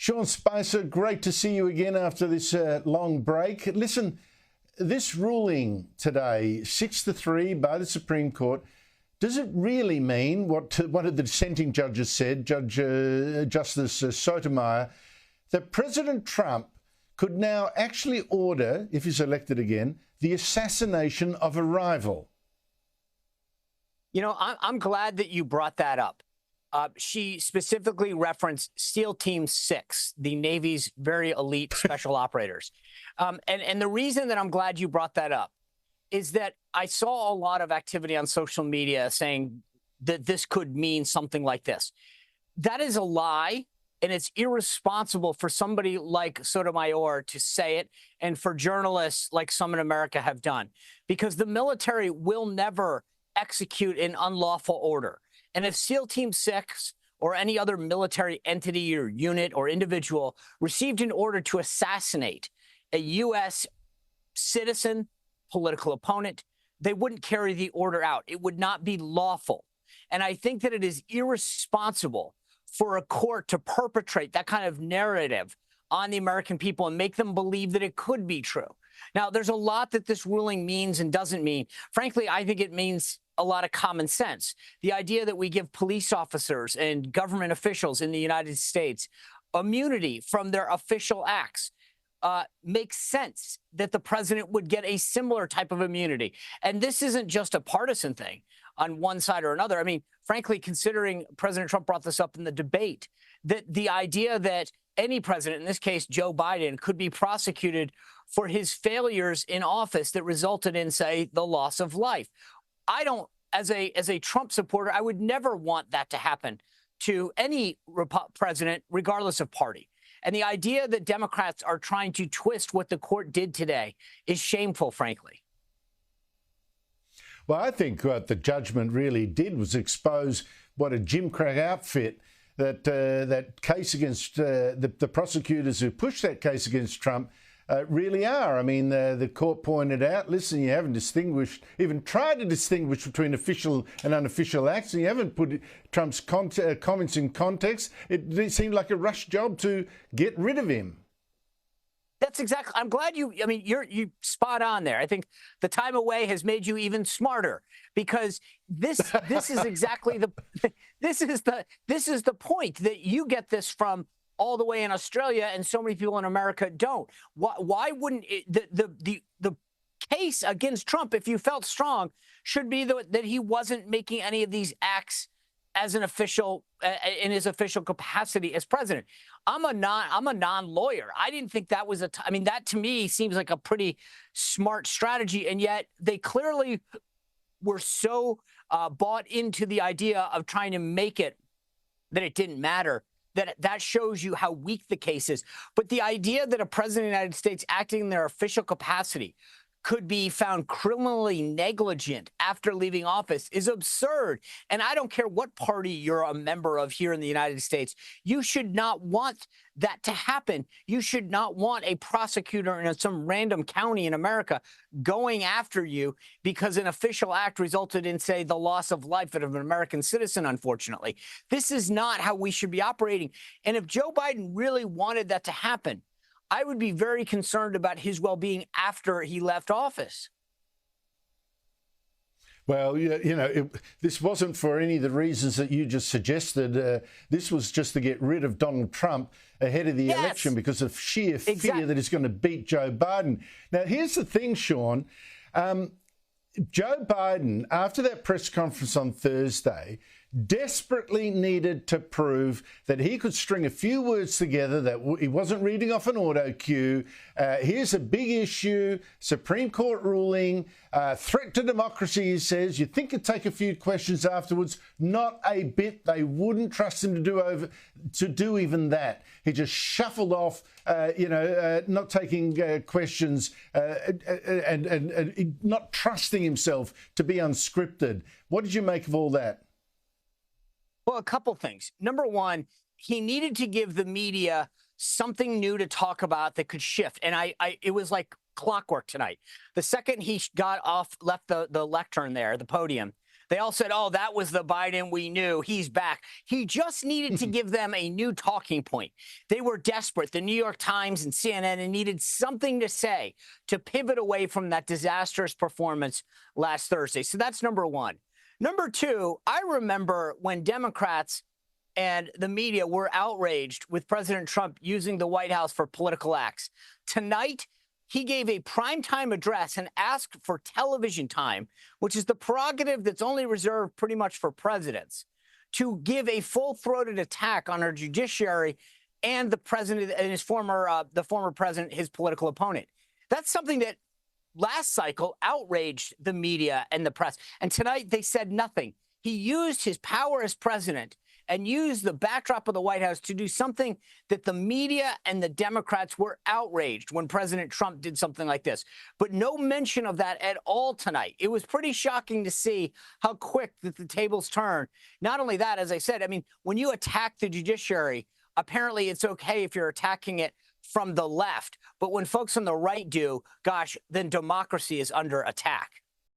Sean Spicer, great to see you again after this long break. Listen, this ruling today, 6-3 by the Supreme Court, does it really mean what one of the dissenting judges said, Justice Sotomayor, that President Trump could now actually order, if he's elected again, the assassination of a rival? You know, I'm glad that you brought that up. She specifically referenced SEAL Team 6, the Navy's very elite special operators. And the reason that I'm glad you brought that up is that I saw a lot of activity on social media saying that this could mean something like this. That is a lie, and it's irresponsible for somebody like Sotomayor to say it, and for journalists like some in America have done, because the military will never execute an unlawful order. And if SEAL Team 6 or any other military entity or unit or individual received an order to assassinate a U.S. citizen, political opponent, they wouldn't carry the order out. It would not be lawful. And I think that it is irresponsible for a court to perpetrate that kind of narrative on the American people and make them believe that it could be true. Now, there's a lot that this ruling means and doesn't mean. Frankly, I think it means a lot of common sense. The idea that we give police officers and government officials in the United States immunity from their official acts makes sense that the president would get a similar type of immunity. And this isn't just a partisan thing on one side or another. I mean, frankly, considering President Trump brought this up in the debate, that the idea that any president, in this case, Joe Biden, could be prosecuted for his failures in office that resulted in, say, the loss of life. I don't, as a Trump supporter, I would never want that to happen to any president, regardless of party. And the idea that Democrats are trying to twist what the court did today is shameful, frankly. Well, I think what the judgment really did was expose what a gimcrack outfit that case against the prosecutors who pushed that case against Trump really are. I mean, the court pointed out, listen, you haven't even tried to distinguish between official and unofficial acts, and you haven't put Trump's comments in context. It seemed like a rush job to get rid of him. That's exactly. I'm glad you spot on there. I think the time away has made you even smarter, because this is exactly this is the point, that you get this from all the way in Australia, and so many people in America don't. Why wouldn't the case against Trump, if you felt strong, should be that he wasn't making any of these acts as an official in his official capacity as president. I'm a non-lawyer. I didn't think that was I mean, that to me seems like a pretty smart strategy, and yet they clearly were so bought into the idea of trying to make it that it didn't matter. That shows you how weak the case is. But the idea that a president of the United States acting in their official capacity could be found criminally negligent after leaving office is absurd. And I don't care what party you're a member of here in the United States. You should not want that to happen. You should not want a prosecutor in some random county in America going after you because an official act resulted in, say, the loss of life of an American citizen, unfortunately. This is not how we should be operating. And if Joe Biden really wanted that to happen, I would be very concerned about his well-being after he left office. Well, this wasn't for any of the reasons that you just suggested. This was just to get rid of Donald Trump ahead of the election because of sheer fear that he's going to beat Joe Biden. Now, here's the thing, Sean. Joe Biden, after that press conference on Thursday, desperately needed to prove that he could string a few words together, that he wasn't reading off an auto cue. Here's a big issue, Supreme Court ruling, threat to democracy, he says. You think it'd take a few questions afterwards? Not a bit. They wouldn't trust him to do even that. He just shuffled off, not taking questions and not trusting himself to be unscripted. What did you make of all that? Well, a couple things. Number one, he needed to give the media something new to talk about that could shift. And it was like clockwork tonight. The second he left the lectern there, the podium, They all said, oh, that was the Biden we knew. He's back. He just needed to give them a new talking point. They were desperate. The New York Times and CNN needed something to say to pivot away from that disastrous performance last Thursday. So that's number one. Number two, I remember when Democrats and the media were outraged with President Trump using the White House for political acts. Tonight, he gave a primetime address and asked for television time, which is the prerogative that's only reserved pretty much for presidents, to give a full-throated attack on our judiciary and the president and his the former president, his political opponent. That's something that last cycle outraged the media and the press. And tonight they said nothing. He used his power as president and used the backdrop of the White House to do something that the media and the Democrats were outraged when President Trump did something like this. But no mention of that at all tonight. It was pretty shocking to see how quick that the tables turn. Not only that, as I said, I mean, when you attack the judiciary, apparently it's okay if you're attacking it from the left. But when folks on the right do, gosh, then democracy is under attack.